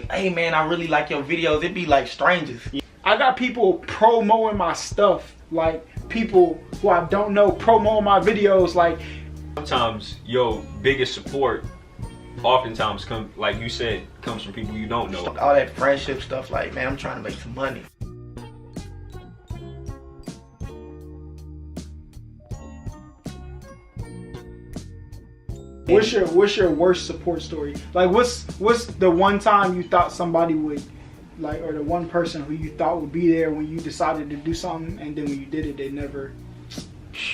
like, hey man, I really like your videos. It'd be like strangers. I got people promoting my stuff, like people who I don't know promoting my videos. Like sometimes your biggest support oftentimes come, like you said, comes from people you don't know. All that friendship stuff, like, man, I'm trying to make some money. What's your worst support story? Like what's the one time you thought somebody would, like, or the one person who you thought would be there when you decided to do something, and then when you did it, they never?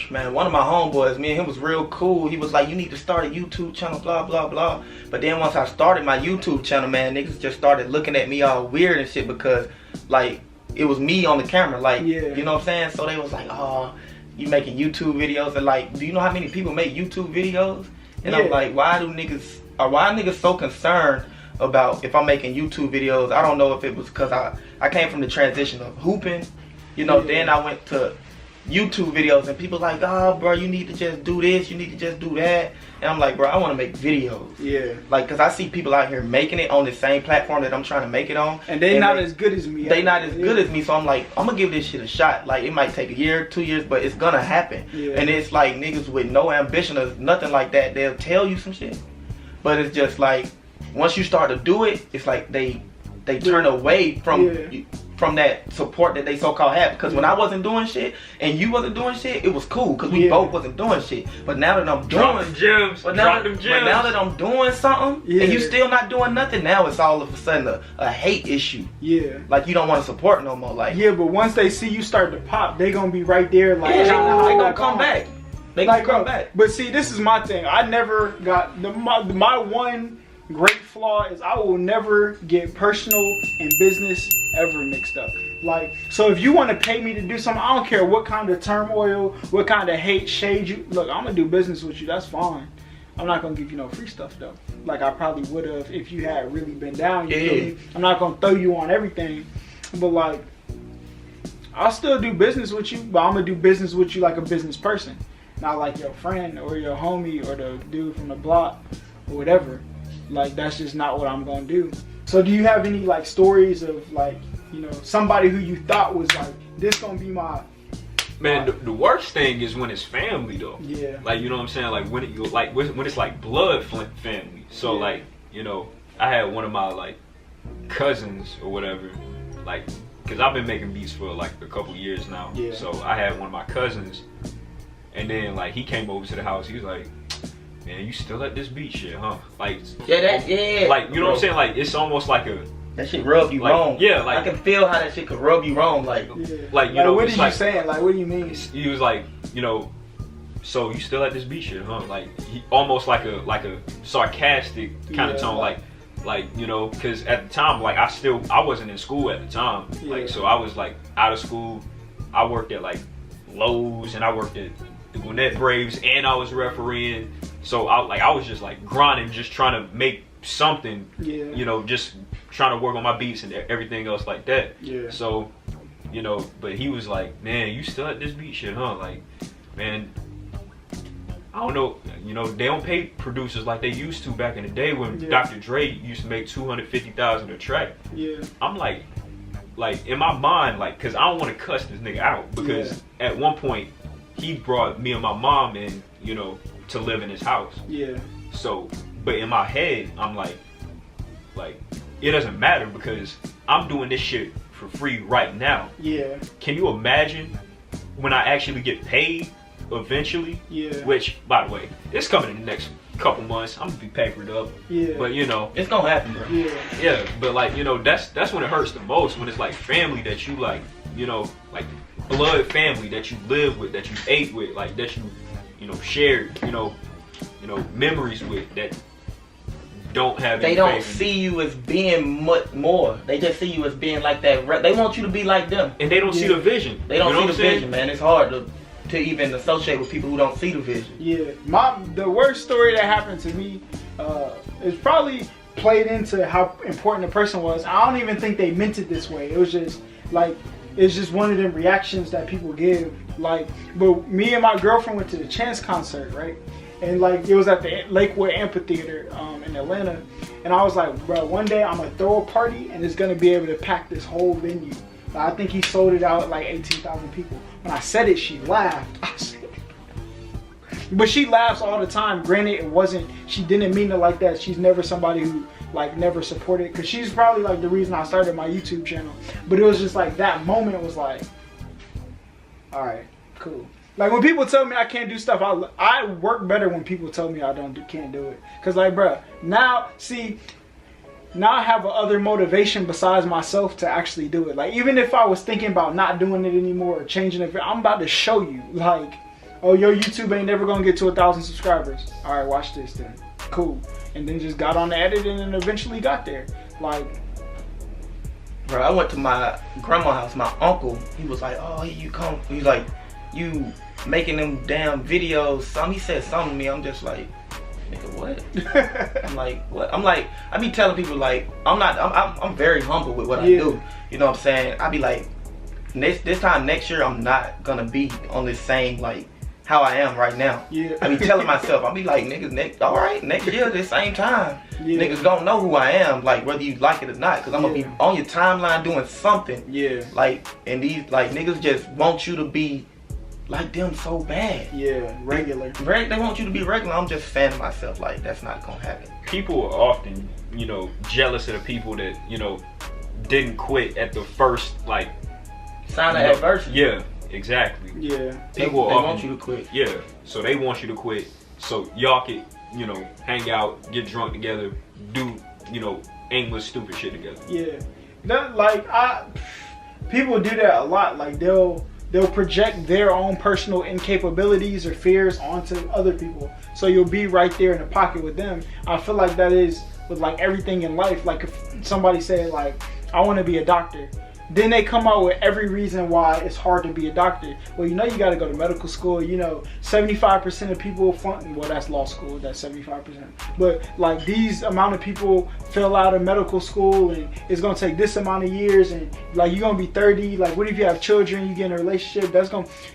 Man, one of my homeboys, me and him was real cool. He was like, you need to start a YouTube channel, blah, blah, blah. But then once I started my YouTube channel, man, niggas just started looking at me all weird and shit because, like, it was me on the camera. Like, yeah. You know what I'm saying? So they was like, oh, you making YouTube videos? And like, do you know how many people make YouTube videos? And yeah. I'm like, why niggas so concerned about if I'm making YouTube videos? I don't know if it was because I came from the transition of hooping, you know, then I went to YouTube videos and people like, oh bro, you need to just do this, you need to just do that. And I'm like, bro, I want to make videos. Yeah. Like, cause I see people out here making it on the same platform that I'm trying to make it on. And they not as good as me. They not as good as me, so I'm like, I'm gonna give this shit a shot. Like, it might take a year, 2 years, but it's gonna happen. Yeah. And it's like niggas with no ambition or nothing like that, they'll tell you some shit. But it's just like, once you start to do it, it's like they turn away from that support that they so-called have. Because when I wasn't doing shit and you wasn't doing shit, it was cool because we both wasn't doing shit. But now that I'm doing but now that I'm doing something and you still not doing nothing, now it's all of a sudden a hate issue. Yeah. Like, you don't want to support no more. Like, yeah, but once they see you start to pop, they gonna be right there. Like, they gonna come back. They gonna come back. But see, this is my thing. I never got my one great flaw is I will never get personal and business ever mixed up. Like, so if you want to pay me to do something, I don't care what kind of turmoil, what kind of hate, shade you look, I'm gonna do business with you, that's fine. I'm not gonna give you no free stuff though. Like I probably would have if you had really been down. You feel me? I'm not gonna throw you on everything. But like, I'll still do business with you, but I'm gonna do business with you like a business person. Not like your friend or your homie or the dude from the block or whatever. Like, that's just not what I'm gonna do. So do you have any like stories of like, you know, somebody who you thought was like, this gonna be my man? The worst thing is when it's family though. Yeah. Like, you know what I'm saying? Like when it's like blood family. So like, you know, I had one of my like cousins or whatever, like, cause I've been making beats for like a couple years now. Yeah. So I had one of my cousins, and then like he came over to the house. He was like, man, you still at this beat shit, huh? Like, like, you know what I'm saying? Like, it's almost like that shit rub you wrong. Yeah, like, I can feel how that shit could rub you wrong. Like, like, you know, what are you saying? Like, what do you mean? He was like, you know, so you still at this beat shit, huh? Like, he almost like a sarcastic kind of tone, like, you know, because at the time, like, I wasn't in school at the time, like, so I was like out of school. I worked at like Lowe's and I worked at the Gwinnett Braves and I was refereeing. So I was just like grinding, just trying to make something, you know, just trying to work on my beats and everything else like that. Yeah. So, you know, but he was like, man, you still at this beat shit, huh? Like, man, I don't know, you know, they don't pay producers like they used to back in the day when Dr. Dre used to make $250,000 a track. Yeah. I'm like in my mind, like, cause I don't want to cuss this nigga out because at one point he brought me and my mom in, you know, to live in his house. Yeah. So, but in my head, I'm like, it doesn't matter because I'm doing this shit for free right now. Yeah. Can you imagine when I actually get paid eventually? Yeah. Which, by the way, it's coming in the next couple months. I'm gonna be papered up. Yeah. But you know, it's gonna happen, bro. Yeah. Yeah. But like, you know, that's when it hurts the most, when it's like family that you like, you know, like blood family that you live with, that you ate with, like that you know, shared, you know, memories with, that don't have. They don't see you as being much more. They just see you as being like that. They want you to be like them, and they don't see the vision. They don't see the vision, man. It's hard to even associate with people who don't see the vision. Yeah, the worst story that happened to me is probably played into how important the person was. I don't even think they meant it this way. It was just like, it's just one of them reactions that people give. Like, but me and my girlfriend went to the Chance concert, right? And like it was at the Lakewood Amphitheater in Atlanta, and I was like, bro, one day I'm gonna throw a party and it's gonna be able to pack this whole venue. I think he sold it out at like 18,000 people. When I said it, she laughed. I said, but she laughs all the time. Granted, it wasn't, she didn't mean it like that. She's never somebody who like never supported, because she's probably like the reason I started my YouTube channel. But it was just like that moment was like, all right, cool. Like when people tell me I can't do stuff, I work better when people tell me I can't do it. Cause like, bruh, now I have other motivation besides myself to actually do it. Like even if I was thinking about not doing it anymore or changing it, I'm about to show you like, oh, your YouTube ain't never gonna get to 1,000 subscribers. All right, watch this then. Cool. And then just got on the editing and eventually got there. Like, bro, I went to my grandma's house. My uncle, he was like, oh, here you come. He's like, you making them damn videos. He said something to me. I'm just like, nigga, what? I'm like, what? I'm like, I be telling people like, I'm very humble with what I do. You know what I'm saying? I be like, this time next year, I'm not gonna be on this same like how I am right now. Yeah. I be telling myself, I be like, niggas, all right, next year, this same time, niggas don't know who I am, like whether you like it or not, because I'm gonna be on your timeline doing something. Yeah. Like, and these like niggas just want you to be like them so bad. Yeah, regular. They want you to be regular. I'm just fanning myself like that's not gonna happen. People are often, you know, jealous of the people that, you know, didn't quit at the first like sign of adversity. Yeah. Exactly. Yeah. People they want you to quit. Yeah. So they want you to quit. So y'all could, you know, hang out, get drunk together, do, you know, aimless, stupid shit together. Yeah. That like people do that a lot. Like they'll project their own personal incapabilities or fears onto other people. So you'll be right there in the pocket with them. I feel like that is with like everything in life. Like if somebody said like, I want to be a doctor. Then they come out with every reason why it's hard to be a doctor. Well, you know you got to go to medical school. You know, 75% of people flunk. Well, that's law school. That's 75%. But like these amount of people fail out of medical school, and it's gonna take this amount of years. And like you're gonna be 30. Like, what if you have children? You get in a relationship.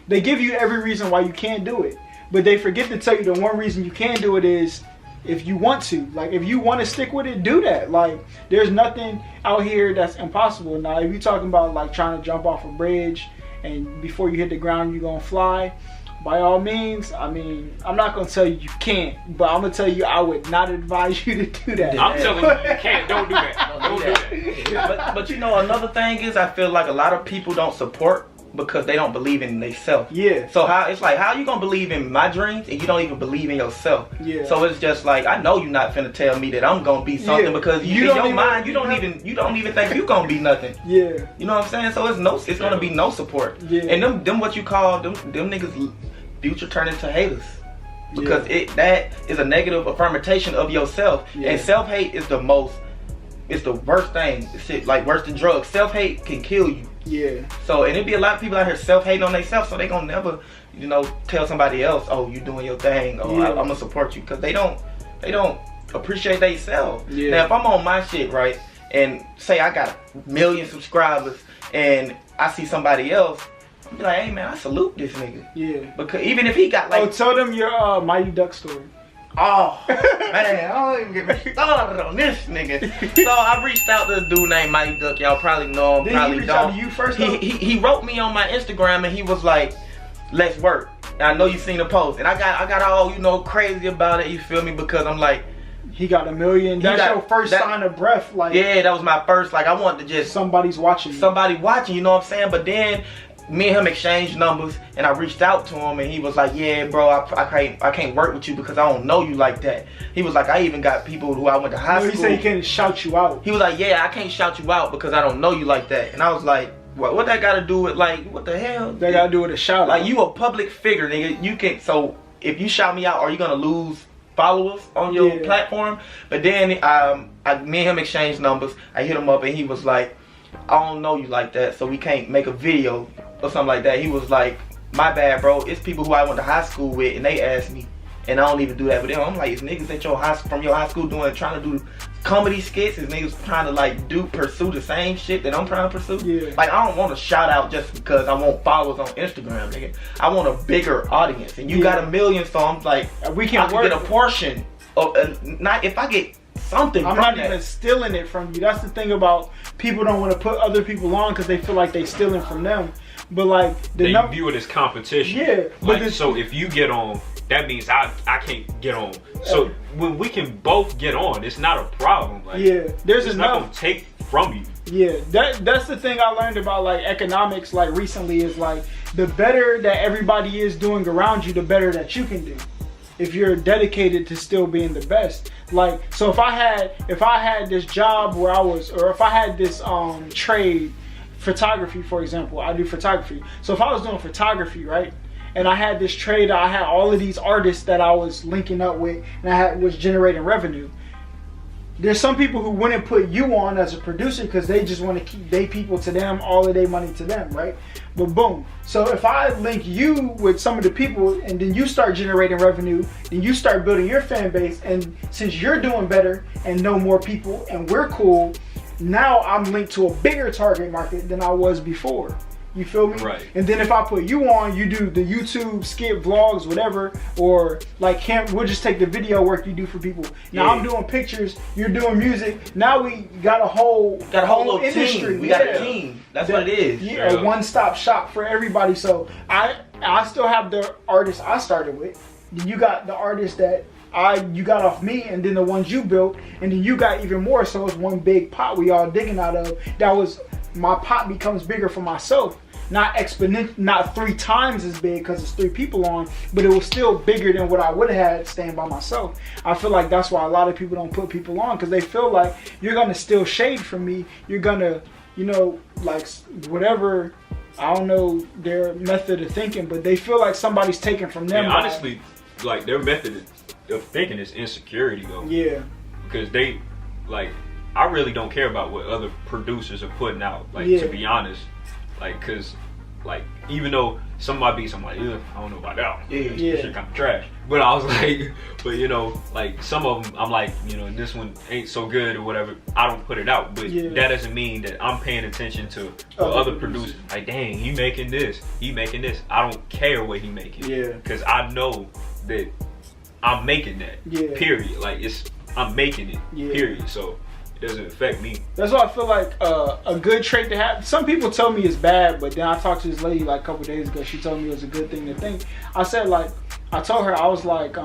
They give you every reason why you can't do it, but they forget to tell you the one reason you can do it is if you want to. Like if you want to stick with it, do that. Like there's nothing out here that's impossible. Now if you're talking about like trying to jump off a bridge and before you hit the ground you're gonna fly, by all means, I mean, I'm not gonna tell you can't, but I'm gonna tell you I would not advise you to do that. I'm telling you can't. Don't do that. Don't do that. But you know, another thing is I feel like a lot of people don't support because they don't believe in themselves. Yeah. So how you gonna believe in my dreams and you don't even believe in yourself? Yeah. So it's just like, I know you're not finna tell me that I'm gonna be something because in your mind you don't even think you gonna be nothing. Yeah. You know what I'm saying? So it's gonna be no support. Yeah. And them what you call them niggas future turn into haters. Because that is a negative affirmation of yourself. Yeah. And self-hate is the worst thing. It's like worse than drugs. Self-hate can kill you. Yeah. So, and it'd be a lot of people out here self-hating on themselves, so they gonna never, you know, tell somebody else, oh, you doing your thing, or I'm gonna support you, because they don't appreciate themselves. Yeah. Now, if I'm on my shit, right, and say I got 1 million subscribers, and I see somebody else, I'm be like, hey man, I salute this nigga. Yeah. Because even if he got like, oh, tell them your Mighty Duck story. Oh man, I don't even get me started on this nigga. So I reached out to a dude named Mighty Duck. Y'all probably know him, probably he reach don't. Out to you first, he wrote me on my Instagram and he was like, let's work. And I know you seen the post, and I got all, you know, crazy about it. You feel me? Because I'm like, he got 1 million. That's your first sign of breath. Like, yeah, that was my first. Like, I wanted to just somebody's watching. Somebody watching. You know what I'm saying? But then me and him exchanged numbers, and I reached out to him, and he was like, yeah, bro, I can't work with you because I don't know you like that. He was like, I even got people who I went to high school. He said he can't shout you out. He was like, yeah, I can't shout you out because I don't know you like that. And I was like, what that got to do with, like, what the hell? That got to do with a shout out. Like, you a public figure, nigga. You can, so if you shout me out, are you going to lose followers on your platform? But then me and him exchanged numbers. I hit him up, and he was like, I don't know you like that, so we can't make a video or something like that. He was like, my bad, bro. It's people who I went to high school with, and they asked me, And I don't even do that with them. I'm like, it's niggas at from your high school trying to do comedy skits. Is niggas trying to like pursue the same shit that I'm trying to pursue. Yeah. Like I don't want to shout out just because I want followers on Instagram, nigga. I want a bigger audience, and you got 1 million, so I'm like, we can get a portion of not if I get something. I'm not even stealing it from you. That's the thing about people don't want to put other people on because they feel like they stealing from them. But like they view it as competition. Yeah. Like, so if you get on, that means I can't get on. So when we can both get on, it's not a problem. Like, there's it's enough. not gonna take from you. Yeah, that's the thing I learned about like economics like recently is like the better that everybody is doing around you, the better that you can do. If you're dedicated to still being the best. Like, so if I had this job where if I had this trade, photography for example, I do photography. So if I was doing photography, right? And I had this trade, I had all of these artists that I was linking up with and was generating revenue. There's some people who wouldn't put you on as a producer because they just want to keep their people to them, all of their money to them, right? But boom. So if I link you with some of the people and then you start generating revenue, then you start building your fan base. And since you're doing better and know more people and we're cool, now I'm linked to a bigger target market than I was before. You feel me? Right. And then if I put you on, you do the YouTube skit vlogs, whatever, or like we'll just take the video work you do for people. Now I'm doing pictures, you're doing music. Now we got a whole little industry. Team. We got a team. That's what it is. Yeah, a one-stop shop for everybody. So I still have the artists I started with. Then you got the artists that you got off me, and then the ones you built, and then you got even more. So it's one big pot we all digging out of. That was my pot becomes bigger for myself. Not exponential, not 3 times as big because it's 3 people on, but it was still bigger than what I would have had staying by myself. I feel like that's why a lot of people don't put people on because they feel like you're gonna steal shade from me. You're gonna, like whatever. I don't know their method of thinking, but they feel like somebody's taking from them. And honestly, like their method of thinking is insecurity though. Yeah. Because they, like, I really don't care about what other producers are putting out. Like, to be honest, like, cause, like, even though some of my beats, I'm like, I don't know about that one. This shit kind of trash. But I was like, like some of them, I'm like, this one ain't so good or whatever. I don't put it out, but that doesn't mean that I'm paying attention to other producers. Like, dang, he making this. I don't care what he making. Yeah. Cause I know that I'm making that. Yeah. Period. Like I'm making it. Yeah. Period. So it doesn't affect me. That's why I feel like a good trait to have. Some people tell me it's bad, but then I talked to this lady like a couple days ago. She told me it was a good thing to think. I said I told her I was like,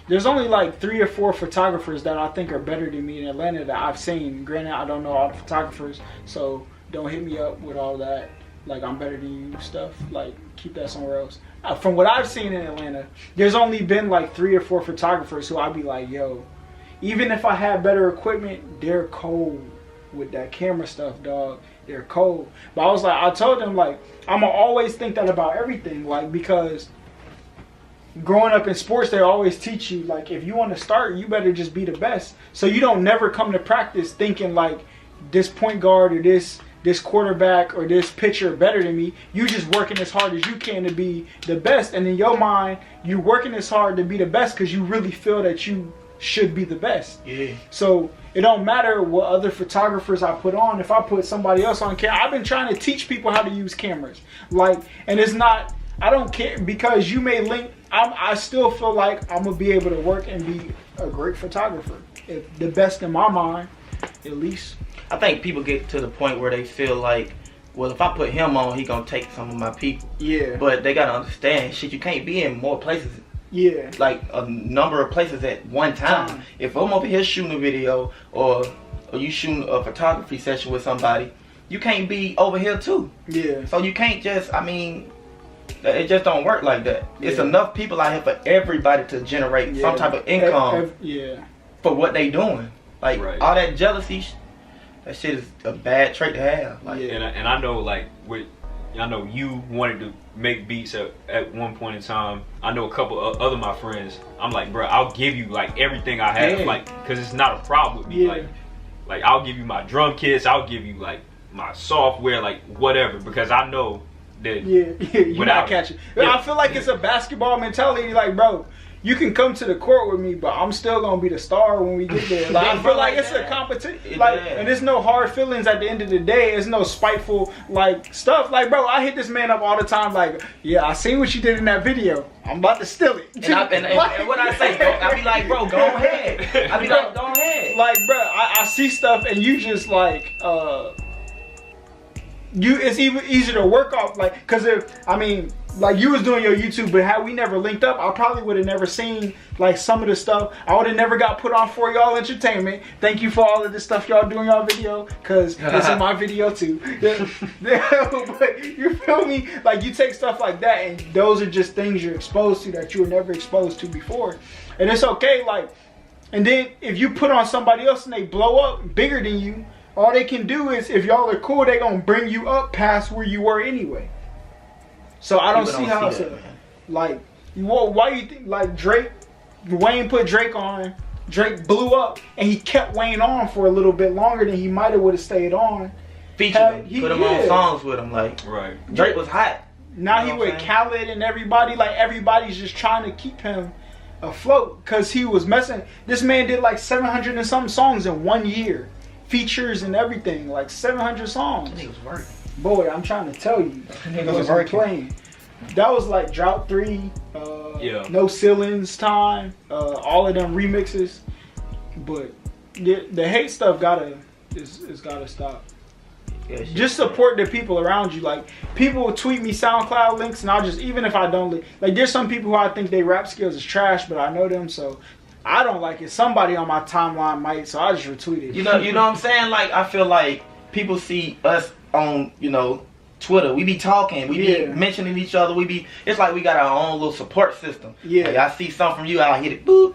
there's only like 3 or 4 photographers that I think are better than me in Atlanta that I've seen. Granted, I don't know all the photographers, so don't hit me up with all that. Like I'm better than you stuff. Like keep that somewhere else. From what I've seen in Atlanta, there's only been like 3 or 4 photographers who I'd be like, yo, even if I had better equipment, they're cold with that camera stuff, dog. They're cold. But I told them like, I'ma always think that about everything, like because growing up in sports, they always teach you like if you want to start, you better just be the best. So you don't never come to practice thinking like this point guard or this quarterback or this pitcher better than me. You just working as hard as you can to be the best. And in your mind, you working as hard to be the best because you really feel that you should be the best. Yeah. So it don't matter what other photographers I put on. If I put somebody else on camera, I've been trying to teach people how to use cameras. Like, and it's not, I don't care because you may link, I still feel like I'm going to be able to work and be a great photographer. If the best in my mind, at least. I think people get to the point where they feel like, well, if I put him on, he gonna take some of my people. Yeah. But they gotta understand, shit, you can't be in more places. Yeah. Like a number of places at one time. If I'm over here shooting a video or you shooting a photography session with somebody, you can't be over here too. Yeah. So you can't just, it just don't work like that. Yeah. It's enough people out here for everybody to generate some type of income for what they doing. Like all that jealousy, that shit is a bad trait to have. Like, and I know like I know you wanted to make beats at one point in time. I know a couple of other my friends. I'm like, bro, I'll give you like everything I have, like, cause it's not a problem with me. Like I'll give you my drum kits. I'll give you like my software, like whatever, because I know that you're not catching. I feel like it's a basketball mentality. Like, bro, you can come to the court with me, but I'm still gonna be the star when we get there. Like, I feel like it's a competition. Like, and there's no hard feelings at the end of the day. There's no spiteful like stuff. Like, bro, I hit this man up all the time. Like, yeah, I seen what you did in that video. I'm about to steal it. And what I say, I be like, bro, go ahead. I be like, go ahead. Like, bro, I see stuff and you just like, it's even easier to work off. Like, cause like you was doing your YouTube, but had we never linked up, I probably would have never seen like some of the stuff. I would have never got put on For Y'all Entertainment. Thank you for all of the stuff y'all do in y'all video, cause it's in my video too. But you feel me? Like, you take stuff like that, and those are just things you're exposed to that you were never exposed to before, and it's okay. Like, and then if you put on somebody else and they blow up bigger than you, all they can do is, if y'all are cool, they gonna bring you up past where you were anyway. So I don't see how it's like, why you think like Wayne put Drake on, Drake blew up, and he kept Wayne on for a little bit longer than he might have would have stayed on. Featured him, put him on songs with him, like Drake was hot. Now he with Khaled and everybody, like everybody's just trying to keep him afloat because he was messing. This man did like 700 and something songs in 1 year. Features and everything, like 700 songs. He was working. Boy, I'm trying to tell you, he was playing. That was like Drought 3, No Ceilings Time, all of them remixes. But the hate stuff gotta stop. Yeah, just support the people around you. Like, people will tweet me SoundCloud links, and I'll just, even if I don't like, there's some people who I think they rap skills is trash, but I know them, so I don't like it. Somebody on my timeline might, so I just retweet it. You know what I'm saying? Like, I feel like people see us on, Twitter. We be talking. We be mentioning each other. It's like we got our own little support system. Yeah. Like, I see something from you, I'll hit it. Boop.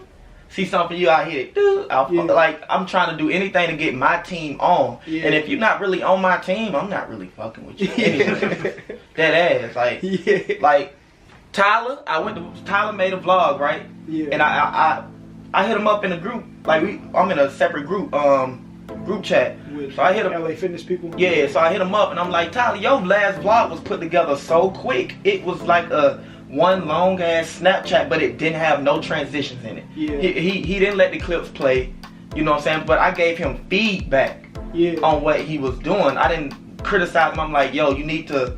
See something from you, I'll hit it. Boop. Like, I'm trying to do anything to get my team on. Yeah. And if you're not really on my team, I'm not really fucking with you. Anyway. That ass. Like, like Tyler, Tyler made a vlog, right? Yeah. And I hit him up in a group, like I'm in a separate group chat. With so I hit him. LA fitness people. Yeah, so I hit him up and I'm like, Tyler, your last vlog was put together so quick. It was like a one long ass Snapchat, but it didn't have no transitions in it. Yeah. He didn't let the clips play. You know what I'm saying? But I gave him feedback on what he was doing. I didn't criticize him. I'm like, yo, you need to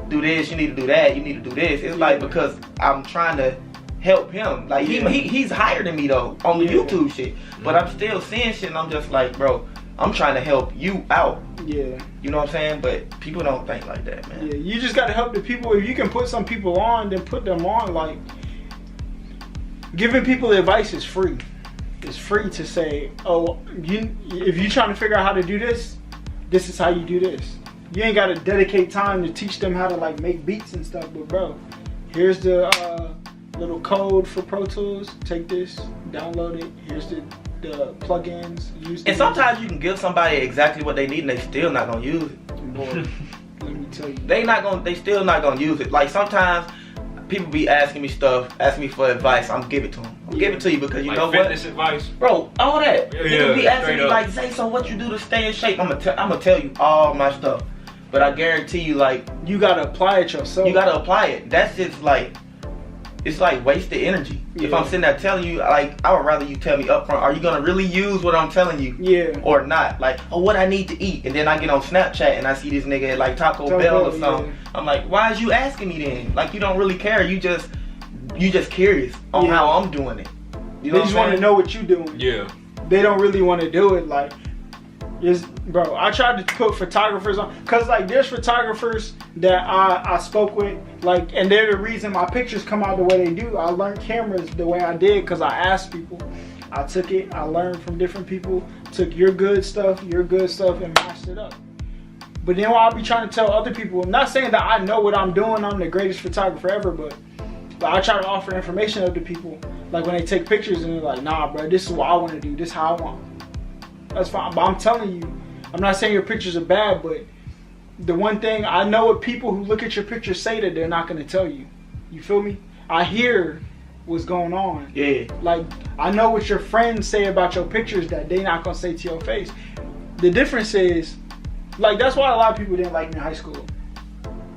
do this. You need to do that. You need to do this. It's like, because I'm trying to help him. Like, he's higher than me though on the YouTube shit, but I'm still seeing shit and I'm just like, bro, I'm trying to help you out. Yeah. You know what I'm saying? But people don't think like that, man. Yeah, you just gotta help the people. If you can put some people on, then put them on. Like, giving people advice is free. It's free to say, oh, if you're trying to figure out how to do this, this is how you do this. You ain't gotta dedicate time to teach them how to like make beats and stuff, but bro, here's the little code for Pro Tools. Take this, download it. Here's the plugins. Use them. And sometimes you can give somebody exactly what they need and they still not gonna use it. Boy, let me tell you. They still not gonna use it. Like, sometimes people be asking me stuff, asking me for advice. I'm give it to them. I'm give it to you because you like know what? Fitness advice, bro. All that. People be asking me like, Zay, so what you do to stay in shape? I'm gonna tell you all my stuff. But I guarantee you, like, you gotta apply it yourself. You gotta apply it. That's just like, it's like wasted energy. Yeah. If I'm sitting there telling you, like, I would rather you tell me up front, are you gonna really use what I'm telling you? Yeah. Or not? Like, oh, what I need to eat. And then I get on Snapchat and I see this nigga at like Taco Bell or something. Yeah. I'm like, why is you asking me then? Like, you don't really care. You just curious on how I'm doing it. You know, they just want to know what you doing. Yeah. They don't really want to do it. Like, bro, I tried to put photographers on, cause like there's photographers that I spoke with, like, and they're the reason my pictures come out the way they do. I learned cameras the way I did cause I asked people. I took it, I learned from different people, took your good stuff and mashed it up. But then I'll be trying to tell other people, I'm not saying that I know what I'm doing, I'm the greatest photographer ever, but I try to offer information to people, like when they take pictures and they're like, nah bro, this is what I want to do, this is how I want. That's fine, but I'm telling you, I'm not saying your pictures are bad, but the one thing, I know what people who look at your pictures say that they're not going to tell you. You feel me? I hear what's going on. Yeah. Like, I know what your friends say about your pictures that they're not going to say to your face. The difference is, like, that's why a lot of people didn't like me in high school.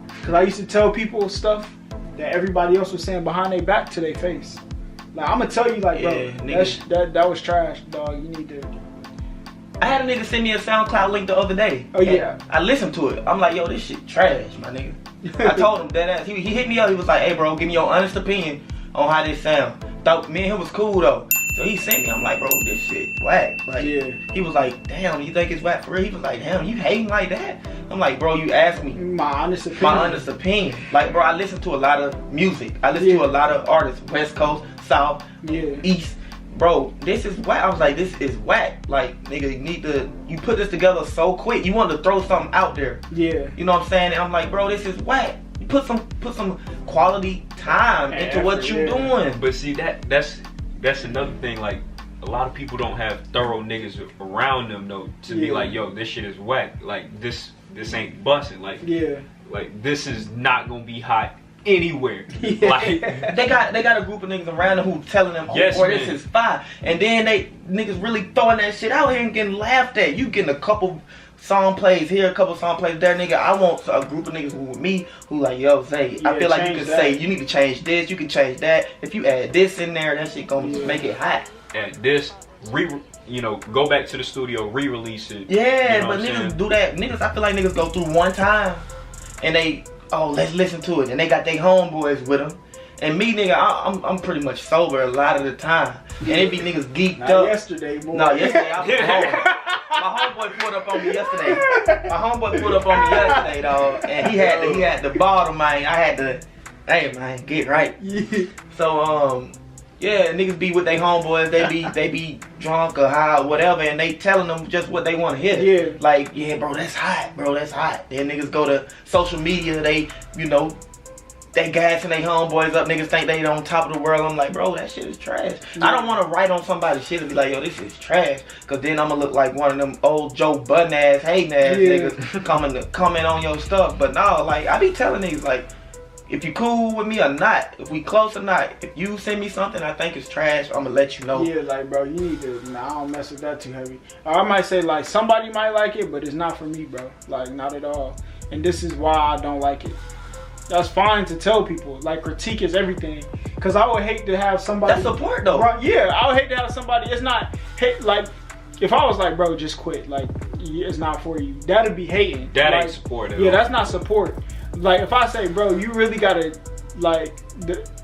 Because I used to tell people stuff that everybody else was saying behind their back to their face. Like I'm gonna tell you, like, bro, that was trash, dog. You need to. I had a nigga send me a SoundCloud link the other day. Oh yeah. I listened to it. I'm like, yo, this shit trash, my nigga. I told him that ass. He hit me up. He was like, hey, bro, give me your honest opinion on how this sound. Thought me and him was cool though. So he sent me. I'm like, bro, this shit whack. Like, he was like, damn, you think it's whack for real? He was like, damn, you hating like that? I'm like, bro, you asked me. My honest opinion. My honest opinion. Like, bro, I listen to a lot of music. I listen to a lot of artists. West Coast, South, East. Bro, this is whack. I was like, this is whack. Like, nigga, you put this together so quick. You want to throw something out there. Yeah. You know what I'm saying? And I'm like, bro, this is whack. You put some quality time into what you doing. But see, that's another thing. Like, a lot of people don't have thorough niggas around them though to be like, yo, this shit is whack. Like, this ain't busting. Like, like this is not gonna be hot anywhere. Like, they got a group of niggas around them who telling them, oh, this is fire, and then they niggas really throwing that shit out here and getting laughed at. You getting a couple song plays here, a couple song plays there, nigga. I want a group of niggas who with me who like, yo, Zay, I feel like you can say you need to change this, you can change that. If you add this in there, that shit gonna make it hot. Add this, go back to the studio, re-release it. Yeah, you know but niggas do that. Niggas, I feel like niggas go through one time and they, oh, let's listen to it, and they got their homeboys with them. And me, nigga, I'm pretty much sober a lot of the time, and it be niggas geeked Not up. Yesterday, boy. No, yesterday I was home. My homeboy pulled up on me yesterday. Dog, and he had the bottom, man. I had to, hey, man, get right. So, yeah, niggas be with their homeboys. They be drunk or high or whatever, and they telling them just what they want to hear. Yeah. Like, yeah, bro, that's hot. Bro, that's hot. Then niggas go to social media. They, they gassing their homeboys up. Niggas think they on top of the world. I'm like, bro, that shit is trash. I don't want to write on somebody's shit and be like, yo, this is trash. Because then I'm going to look like one of them old Joe Budden ass, hating ass niggas coming to comment on your stuff. But no, like, I be telling niggas, like, if you cool with me or not, if we close or not, if you send me something I think is trash, I'm gonna let you know. Yeah, like, bro, you need to, I don't mess with that too heavy. Or I might say, like, somebody might like it, but it's not for me, bro. Like, not at all. And this is why I don't like it. That's fine to tell people. Like, critique is everything. Because I would hate to have somebody. That's support, though. Bro, yeah, I would hate to have somebody. It's not hate. Like, if I was like, bro, just quit. Like, it's not for you. That'd be hating. That ain't support at all. Yeah, that's not support. Like, if I say, bro, you really gotta, like,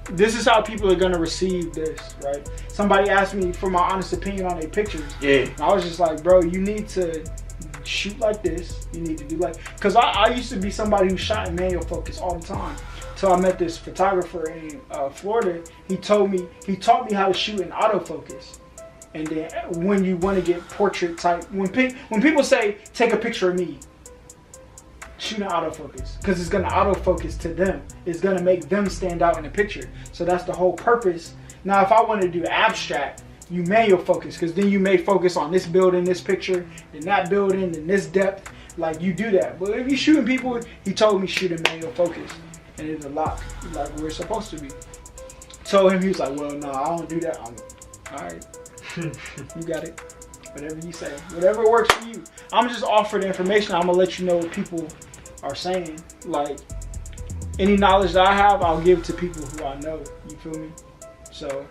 this is how people are gonna receive this, right? Somebody asked me for my honest opinion on their pictures. Yeah. And I was just like, bro, you need to shoot like this. You need to do like, because I used to be somebody who shot in manual focus all the time. So I met this photographer in Florida. He taught me how to shoot in autofocus. And then when you want to get portrait type, when people say, take a picture of me, shoot in autofocus, because it's going to autofocus to them. It's going to make them stand out in the picture. So that's the whole purpose. Now, if I want to do abstract, you manual focus, because then you may focus on this building, this picture, and that building, and this depth. Like, you do that. But if you're shooting people, he told me shoot in manual focus, and it's a lot like where it's supposed to be. Told him, he was like, well, no, I don't do that. I'm all right. You got it. Whatever you say, whatever works for you. I'm just offering the information. I'm gonna let you know what people are saying. Like, any knowledge that I have, I'll give to people who I know. You feel me? So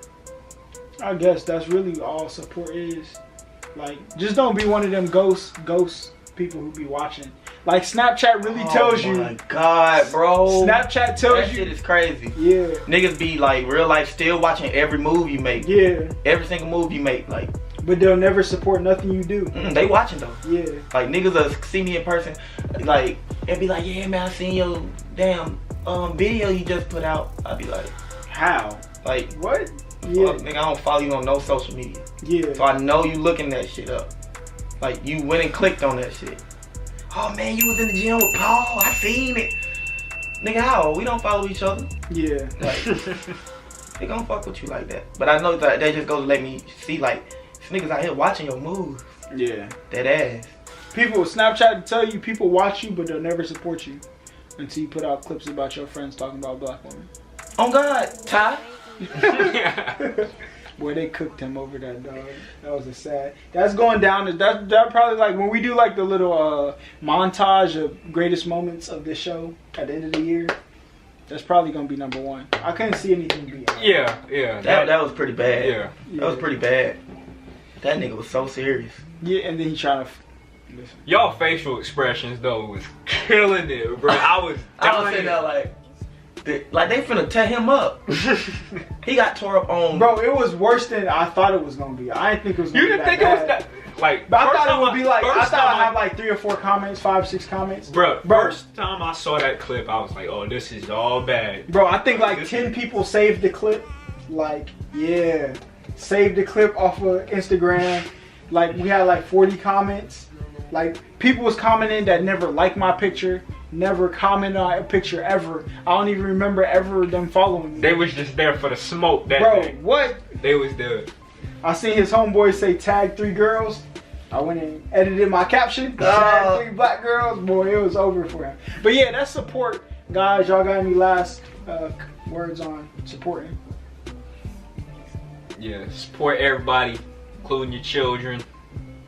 I guess that's really all support is. Like, just don't be one of them ghost people who be watching. Like, Snapchat really tells you. Oh my God, bro. Snapchat tells that you. Shit is crazy. Yeah. Niggas be like real life still watching every move you make. Yeah. Every single move you make, like. But they'll never support nothing you do. They watching though. Yeah. Like, niggas will see me in person, like, and be like, yeah, man, I seen your damn video you just put out. I'll be like, how? Like, what? Yeah. Fuck, nigga, I don't follow you on no social media. Yeah. So I know you looking that shit up. Like, you went and clicked on that shit. Oh man, you was in the gym with Paul. I seen it. Nigga, how? We don't follow each other. Yeah. Like, they gonna fuck with you like that. But I know that they just go to let me see, like, this niggas out here watching your moves. Yeah. That ass. People with Snapchat tell you people watch you, but they'll never support you until you put out clips about your friends talking about black women. Oh God, Ty. Boy, they cooked him over that, dog. That was a sad. That's going down. That probably, like, when we do like the little montage of greatest moments of this show at the end of the year. That's probably gonna be number one. I couldn't see anything being. Yeah. That was pretty bad. Yeah. That was pretty bad. That nigga was so serious. Yeah, and then he trying to. Listen. Y'all facial expressions though was killing it, bro. I was sitting there like they finna tear him up. He got tore up on. Bro, it was worse than I thought it was gonna be. I didn't think it was gonna be that bad. You didn't think it was that? Like, but I thought it would be like, I thought I'd have like 3 or 4 comments, 5, 6 comments. Bro, first time I saw that clip, I was like, oh, this is all bad. Bro, I think like 10 people saved the clip. Like, yeah. Saved the clip off of Instagram. Like, we had like 40 comments. Like, people was commenting that never liked my picture. Never commented on a picture ever. I don't even remember ever them following me. They was just there for the smoke that day. Bro, what? They was there. I seen his homeboy say tag 3 girls. I went and edited my caption. Tag 3 black girls. Boy, it was over for him. But yeah, that's support. Guys, y'all got any last words on supporting? Yeah, support everybody, including your children.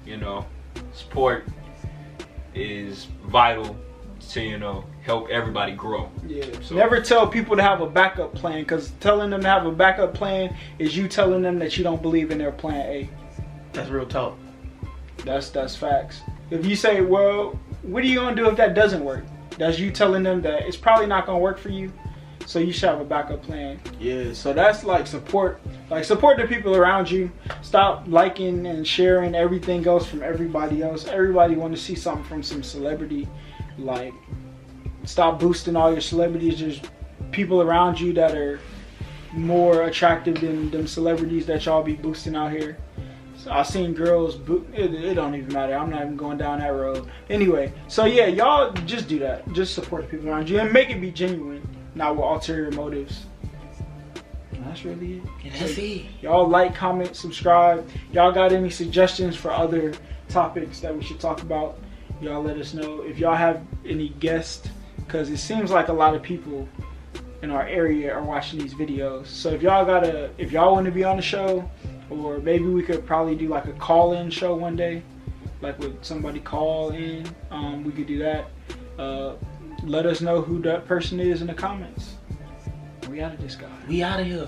You know, support is vital to, you know, help everybody grow. Yeah. So never tell people to have a backup plan, because telling them to have a backup plan is you telling them that you don't believe in their plan A. That's real talk. That's facts. If you say, well, what are you gonna do if that doesn't work? That's you telling them that it's probably not gonna work for you. So you should have a backup plan. Yeah. So that's like support. Like, support the people around you. Stop liking and sharing everything else from everybody else. Everybody want to see something from some celebrity. Like, stop boosting all your celebrities. There's people around you that are more attractive than them celebrities that y'all be boosting out here. So I seen girls it don't even matter. I'm not even going down that road. Anyway, so yeah, y'all just do that. Just support the people around you and make it be genuine, not with ulterior motives. And that's really it. Yeah, that's it. Y'all like, comment, subscribe. Y'all got any suggestions for other topics that we should talk about? Y'all let us know. If y'all have any guests, because it seems like a lot of people in our area are watching these videos. So if y'all want to be on the show, or maybe we could probably do like a call-in show one day, like with somebody call in. We could do that. Let us know who that person is in the comments. We out of this guy. We out of here.